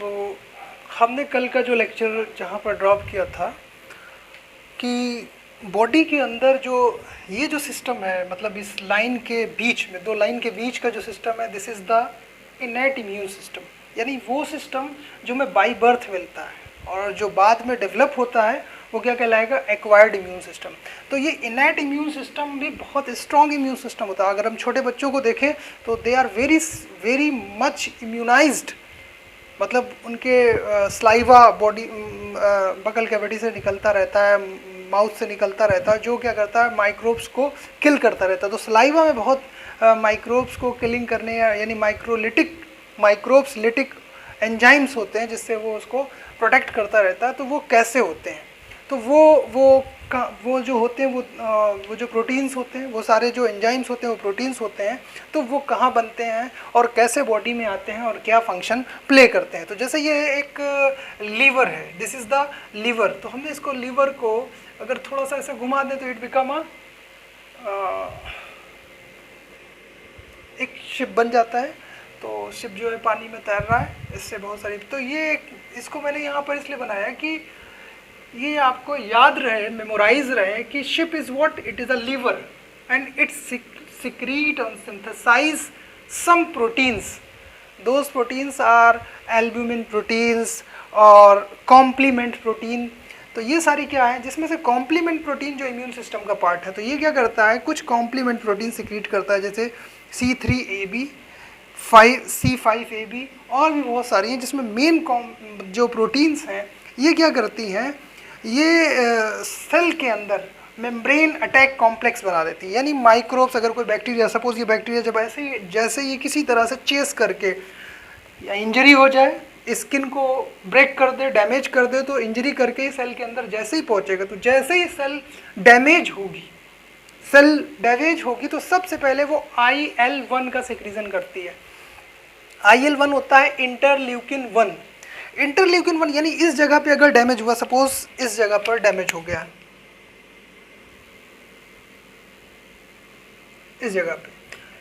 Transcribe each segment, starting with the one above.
तो हमने कल का जो लेक्चर जहाँ पर ड्रॉप किया था कि बॉडी के अंदर जो ये जो सिस्टम है, मतलब इस लाइन के बीच में, दो लाइन के बीच का जो सिस्टम है, this is the इनेट immune system, यानी वो सिस्टम जो हमें बाई बर्थ मिलता है और जो बाद में डेवलप होता है वो क्या कहलाएगा, एक्वायर्ड इम्यून सिस्टम। तो ये इनेट इम्यून सिस्टम भी बहुत स्ट्रॉन्ग इम्यून सिस्टम होता है। अगर हम छोटे बच्चों को देखें तो they are very much immunized, मतलब उनके स्लाइवा बॉडी बकल कैविटी से निकलता रहता है, माउथ से निकलता रहता है, जो क्या करता है माइक्रोब्स को किल करता रहता है। तो स्लाइवा में बहुत माइक्रोब्स को किलिंग करने यानी माइक्रोब्स लिटिक एंजाइम्स होते हैं जिससे वो उसको प्रोटेक्ट करता रहता है। तो वो कैसे होते हैं, तो वो जो होते हैं वो जो प्रोटीन्स होते हैं, वो सारे जो एंजाइम्स होते हैं वो प्रोटीन्स होते हैं। तो वो कहाँ बनते हैं और कैसे बॉडी में आते हैं और क्या फंक्शन प्ले करते हैं। तो जैसे ये एक लीवर है, दिस इज़ द लीवर। तो हमने इसको लीवर को अगर थोड़ा सा ऐसे घुमा दें तो इट बिकम एक शिप बन जाता है। तो शिप जो है पानी में तैर रहा है, इससे बहुत सारी, तो ये इसको मैंने यहाँ पर इसलिए बनाया कि ये आपको याद रहे, मेमोराइज रहे कि शिप is what, it is a liver and it secrete and synthesize some proteins. Those proteins are albumin proteins और complement protein। तो ये सारी क्या है, जिसमें से कॉम्प्लीमेंट प्रोटीन जो इम्यून सिस्टम का पार्ट है, तो ये क्या करता है, कुछ कॉम्प्लीमेंट प्रोटीन सिक्रीट करता है, जैसे C3AB, C5AB और भी बहुत सारी हैं, जिसमें मेन जो प्रोटीन्स हैं ये क्या करती हैं, ये सेल के अंदर मेम्ब्रेन अटैक कॉम्प्लेक्स बना देती है। यानी माइक्रोब्स, अगर कोई बैक्टीरिया, सपोज ये बैक्टीरिया जब जैसे ये किसी तरह से चेस करके या इंजरी हो जाए, स्किन को ब्रेक कर दे, डैमेज कर दे, तो इंजरी करके ही सेल के अंदर जैसे ही पहुंचेगा, तो जैसे ही सेल डैमेज होगी तो सबसे पहले वो IL-1 का सिक्रीजन करती है। IL-1 होता है इंटरल्यूकिन 1। इंटरल्यूकिन 1 यानी इस जगह पे अगर डैमेज हुआ, सपोज इस जगह पर डैमेज हो गया, इस जगह पे,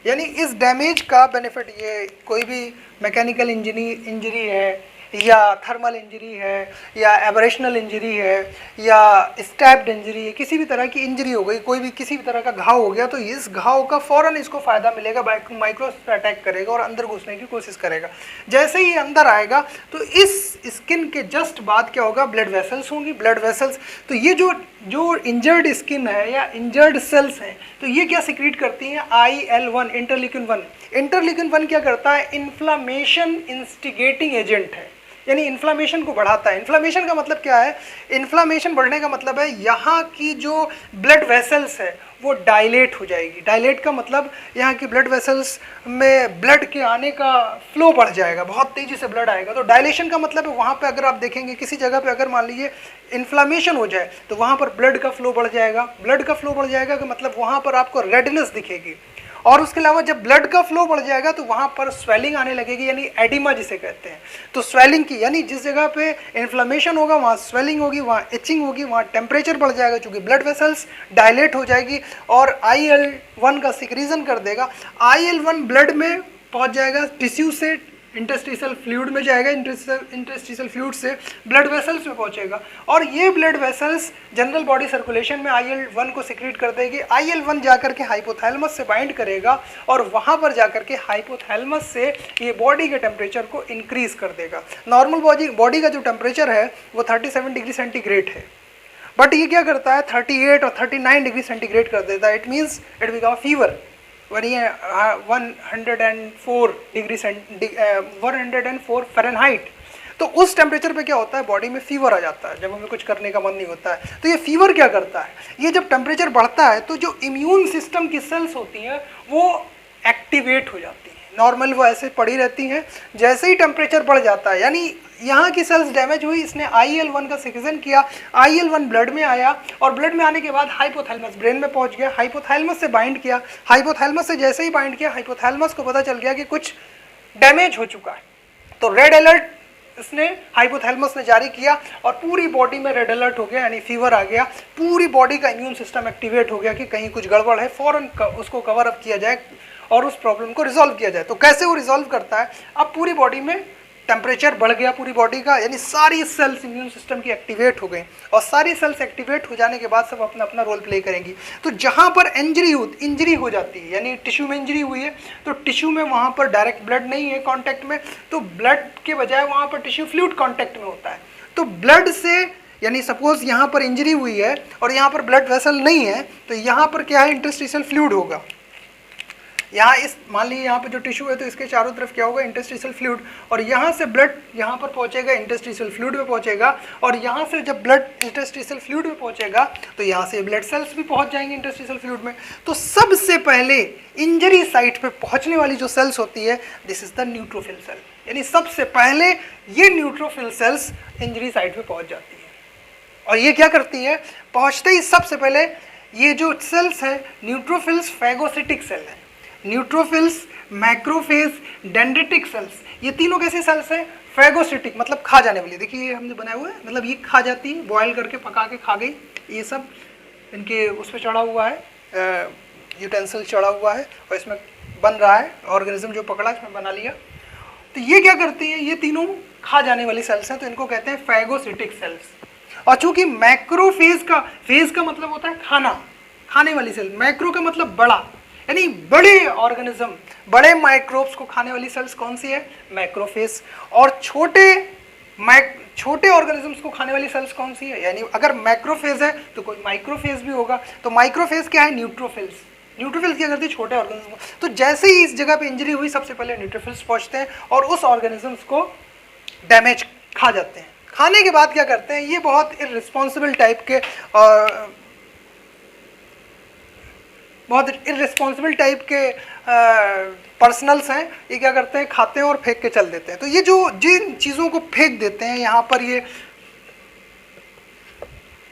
यानी इस डैमेज का बेनिफिट, ये कोई भी मैकेनिकल इंजरी है या थर्मल इंजरी है या एब्रेशनल इंजरी है या स्टैब्ड इंजरी है, किसी भी तरह की इंजरी हो गई, कोई भी किसी भी तरह का घाव हो गया, तो इस घाव का फ़ौरन इसको फ़ायदा मिलेगा, माइक्रोब्स अटैक करेगा और अंदर घुसने की कोशिश करेगा। जैसे ही अंदर आएगा तो इस स्किन के जस्ट बाद क्या होगा, ब्लड वेसल्स होंगी, ब्लड वेसल्स। तो ये जो इंजर्ड स्किन है या इंजर्ड सेल्स हैं, तो ये क्या सिक्रीट करती हैं, IL-1, इंटरल्यूकिन 1। इंटरल्यूकिन 1 क्या करता है, इन्फ्लामेशन इंस्टिगेटिंग एजेंट है, यानी इन्फ्लामेशन को बढ़ाता है। इन्फ्लामेशन का मतलब क्या है, इन्फ्लामेशन बढ़ने का मतलब है यहाँ की जो ब्लड वेसल्स है वो डायलेट हो जाएगी। डायलेट का मतलब यहाँ की ब्लड वेसल्स में ब्लड के आने का फ्लो बढ़ जाएगा, बहुत तेज़ी से ब्लड आएगा। तो डायलेशन का मतलब है वहाँ पे अगर आप देखेंगे किसी जगह पे अगर मान लीजिए इन्फ्लामेशन हो जाए तो वहाँ पर ब्लड का फ्लो बढ़ जाएगा। ब्लड का फ्लो बढ़ जाएगा का मतलब वहाँ पर आपको रेडनेस दिखेगी, और उसके अलावा जब ब्लड का फ्लो बढ़ जाएगा तो वहाँ पर स्वेलिंग आने लगेगी, यानी एडिमा जिसे कहते हैं। तो स्वेलिंग की, यानी जिस जगह पे इन्फ्लेमेशन होगा वहाँ स्वेलिंग होगी, वहाँ इचिंग होगी, वहाँ टेम्परेचर बढ़ जाएगा क्योंकि ब्लड वेसल्स डायलेट हो जाएगी और IL-1 का सिक्रीजन कर देगा। IL-1 ब्लड में पहुँच जाएगा, टिश्यू से इंटरस्टिशियल फ्लूइड में जाएगा, इंटरस्टिशियल फ्लूइड से ब्लड वेसल्स में पहुंचेगा, और ये blood vessels general body circulation में IL-1 को सिक्रीट कर देगी। IL-1 जाकर के हाइपोथैलेमस से बाइंड करेगा और वहाँ पर जाकर के हाइपोथैलेमस से ये बॉडी के टेम्परेचर को इंक्रीज कर देगा। नॉर्मल बॉडी का जो टेम्परेचर है वो 37 डिग्री सेंटीग्रेड है, बट ये क्या करता है 38 और 39 डिग्री सेंटीग्रेड कर देता है। It means it become fever. और ये 104 डिग्री 104 फ़ारेनहाइट। तो उस टेम्परेचर पे क्या होता है, बॉडी में फीवर आ जाता है जब हमें कुछ करने का मन नहीं होता है। तो ये फीवर क्या करता है, ये जब टेम्परेचर बढ़ता है तो जो इम्यून सिस्टम की सेल्स होती हैं वो एक्टिवेट हो जाती हैं। नॉर्मल वो ऐसे पड़ी रहती हैं, जैसे ही टेम्परेचर बढ़ जाता है, यानी यहाँ की सेल्स डैमेज हुई, इसने IL-1 का सिक्रीजन किया, IL-1 ब्लड में आया और ब्लड में आने के बाद हाइपोथैलेमस ब्रेन में पहुँच गया, हाइपोथैलेमस से बाइंड किया, हाइपोथैलेमस से जैसे ही बाइंड किया हाइपोथैलेमस को पता चल गया कि कुछ डैमेज हो चुका है, तो रेड अलर्ट इसने हाइपोथैलेमस ने जारी किया और पूरी बॉडी में रेड अलर्ट हो गया, यानी फीवर आ गया, पूरी बॉडी का इम्यून सिस्टम एक्टिवेट हो गया कि कहीं कुछ गड़बड़ है, फ़ौरन उसको कवर अप किया जाए और उस प्रॉब्लम को रिजॉल्व किया जाए। तो कैसे वो रिजॉल्व करता है, अब पूरी बॉडी में टेम्परेचर बढ़ गया पूरी बॉडी का, यानी सारी सेल्स इम्यून सिस्टम की एक्टिवेट हो गई, और सारी सेल्स एक्टिवेट हो जाने के बाद सब अपना अपना रोल प्ले करेंगी। तो जहाँ पर इंजरी हो जाती है, यानी टिश्यू में इंजरी हुई है, तो टिश्यू में वहाँ पर डायरेक्ट ब्लड नहीं है कांटेक्ट में, तो ब्लड के बजाय वहाँ पर टिश्यू फ्लूइड कांटेक्ट में होता है। तो ब्लड से, यानी सपोज यहाँ पर इंजरी हुई है और यहाँ पर ब्लड वेसल नहीं है, तो यहाँ पर क्या है, इंटरस्टिशियल फ्लूइड होगा। यहाँ इस, मान लीजिए यहाँ पे जो टिश्यू है तो इसके चारों तरफ क्या होगा, इंटरस्टिशियल फ्लूइड, और यहाँ से ब्लड यहाँ पर पहुँचेगा, इंटरस्टिशियल फ्लूइड में पहुँचेगा, और यहाँ से जब ब्लड इंटरस्टिशियल फ्लूइड में पहुँचेगा तो यहाँ से ब्लड सेल्स भी पहुँच जाएंगे इंटरस्टिशियल फ्लूइड में। तो सबसे पहले इंजरी साइट पे पहुँचने वाली जो सेल्स होती है, this is the neutrophil cell, यानी सबसे पहले ये न्यूट्रोफिल सेल्स इंजरी साइट पे पहुँच जाती है। और ये क्या करती है, पहुँचते ही सबसे पहले ये जो सेल्स है, न्यूट्रोफिल्स फैगोसिटिक सेल है, न्यूट्रोफिल्स, मैक्रोफेज, डेंड्रिटिक सेल्स, ये तीनों कैसे सेल्स हैं, फैगोसिटिक मतलब खा जाने वाली। देखिए ये हमने बनाया हुआ है, मतलब ये खा जाती है, बॉयल करके पका के खा गई, ये सब इनके उस पर चढ़ा हुआ है, यूटेंसिल चढ़ा हुआ है और इसमें बन रहा है, ऑर्गेनिज्म जो पकड़ा इसमें बना लिया। तो ये क्या करती है, ये तीनों खा जाने वाली सेल्स हैं, तो इनको कहते हैं फैगोसिटिक सेल्स। और चूंकि मैक्रोफेज का, फेज का मतलब होता है खाना, खाने वाली सेल, मैक्रो का मतलब बड़ा, यानी बड़े ऑर्गेनिज्म, बड़े माइक्रोब्स को खाने वाली सेल्स कौन सी है, मैक्रोफेज। और छोटे ऑर्गेनिजम्स को खाने वाली सेल्स कौन सी है, यानी अगर मैक्रोफेज है तो कोई माइक्रोफेज भी होगा। तो माइक्रोफेज क्या है, न्यूट्रोफिल्स। न्यूट्रोफिल्स क्या करती है, छोटे ऑर्गेनिज्म। तो जैसे ही इस जगह पे इंजरी हुई, सबसे पहले न्यूट्रोफिल्स पहुंचते हैं और उस ऑर्गेनिजम्स को डैमेज खा जाते हैं। खाने के बाद क्या करते हैं, ये बहुत इररिस्पॉन्सिबल टाइप के पर्सनल्स हैं, ये क्या करते हैं, खाते हैं और फेंक के चल देते हैं। तो ये जो जिन चीज़ों को फेंक देते हैं, यहाँ पर ये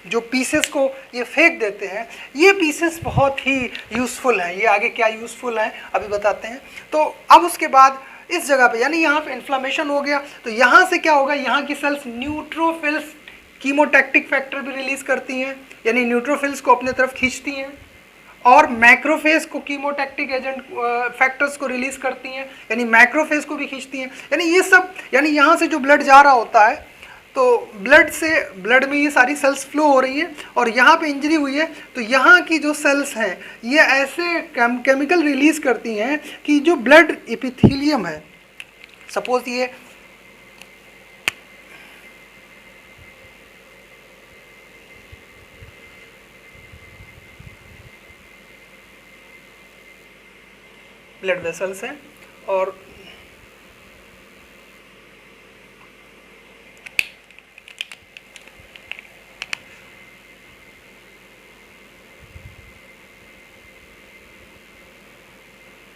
जो पीसेस को ये फेंक देते हैं, ये पीसेस बहुत ही यूज़फुल हैं। ये आगे क्या यूज़फुल हैं अभी बताते हैं। तो अब उसके बाद इस जगह पे, यानी यहाँ पे इन्फ्लामेशन हो गया, तो यहाँ से क्या होगा, यहाँ की सेल्स न्यूट्रोफिल्स कीमोटैक्टिक फैक्टर भी रिलीज करती हैं, यानी न्यूट्रोफिल्स को अपने तरफ खींचती हैं, और मैक्रोफेज को कीमोटैक्टिक एजेंट फैक्टर्स को रिलीज करती हैं, यानी मैक्रोफेज को भी खींचती हैं। यानी ये सब, यानी यहाँ से जो ब्लड जा रहा होता है, तो ब्लड में ये सारी सेल्स फ्लो हो रही है, और यहाँ पे इंजरी हुई है, तो यहाँ की जो सेल्स हैं ये ऐसे केमिकल रिलीज करती हैं कि जो ब्लड एपिथेलियम है, सपोज ये ब्लड वेसल्स हैं, और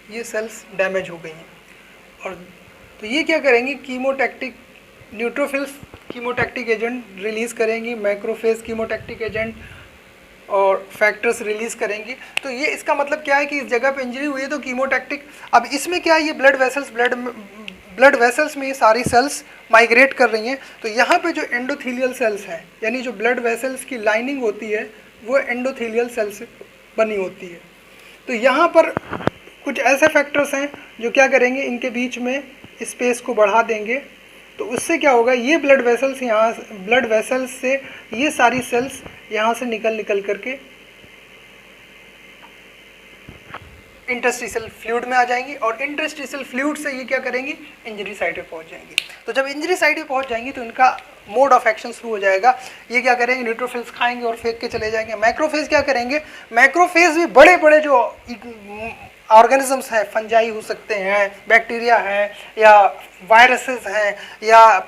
ये सेल्स डैमेज हो गई हैं, और तो ये क्या करेंगी, कीमोटैक्टिक, न्यूट्रोफिल्स कीमोटैक्टिक एजेंट रिलीज़ करेंगी, मैक्रोफेज कीमोटैक्टिक एजेंट और फैक्टर्स रिलीज़ करेंगी। तो ये इसका मतलब क्या है कि इस जगह पे इंजरी हुई है तो कीमोटैक्टिक, अब इसमें क्या है, ये ब्लड वेसल्स में ये सारी सेल्स माइग्रेट कर रही हैं। तो यहाँ पे जो एंडोथीलियल सेल्स हैं, यानी जो ब्लड वेसल्स की लाइनिंग होती है वो एंडोथीलियल सेल्स से बनी होती है। तो यहाँ पर कुछ ऐसे फैक्टर्स हैं जो क्या करेंगे, इनके बीच में स्पेस को बढ़ा देंगे। तो उससे क्या होगा, ये ब्लड वेसल्स से ये सारी सेल्स यहाँ से निकल करके इंटरस्टिशियल फ्लूइड में आ जाएंगी, और इंटरस्टिशियल फ्लूइड से ये क्या करेंगी, इंजरी साइट पे पहुँच जाएंगी। तो जब इंजरी साइट पे पहुँच जाएंगी तो इनका मोड ऑफ एक्शन शुरू हो जाएगा। ये क्या करेंगे, न्यूट्रोफिल्स खाएंगे और फेंक के चले जाएंगे। मैक्रोफेज क्या करेंगे, मैक्रोफेज भी बड़े बड़े जो ऑर्गेनिजम्स हैं, फंजाई हो सकते हैं, बैक्टीरिया हैं, या वायरसेस हैं, या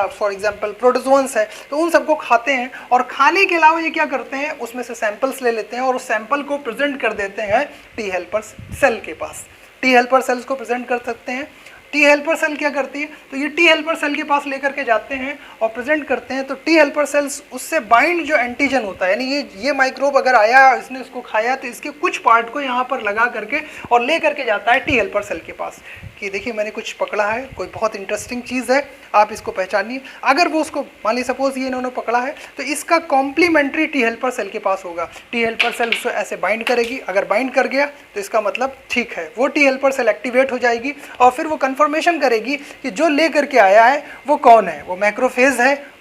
फॉर एग्जांपल प्रोटोजोन्स हैं, तो उन सबको खाते हैं। और खाने के अलावा ये क्या करते हैं, उसमें से सैंपल्स ले लेते हैं और उस सैंपल को प्रेजेंट कर देते हैं टी हेल्पर सेल के पास। टी हेल्पर सेल्स को प्रेजेंट कर सकते हैं। टी हेल्पर सेल क्या करती है, तो ये टी हेल्पर सेल के पास लेकर के जाते हैं और प्रेजेंट करते हैं। तो टी हेल्पर सेल्स उससे बाइंड जो एंटीजन होता है, यानी ये माइक्रोब अगर आया, इसने उसको खाया, तो इसके कुछ पार्ट को यहाँ पर लगा करके और ले करके जाता है टी हेल्पर सेल के पास। कि देखिए मैंने कुछ पकड़ा है, कोई बहुत इंटरेस्टिंग चीज़ है, आप इसको पहचानिए। अगर वो उसको मान ली सपोज ये इन्होंने पकड़ा है, तो इसका कॉम्प्लीमेंट्री टी हेल्पर सेल के पास होगा। टी हेल्पर सेल उसको ऐसे बाइंड करेगी, अगर बाइंड कर गया तो इसका मतलब ठीक है, वो टी हेल्पर सेल एक्टिवेट हो जाएगी और फिर वो कंफर्मेशन करेगी कि जो ले करके आया है वो कौन है, वो मैक्रोफेज है,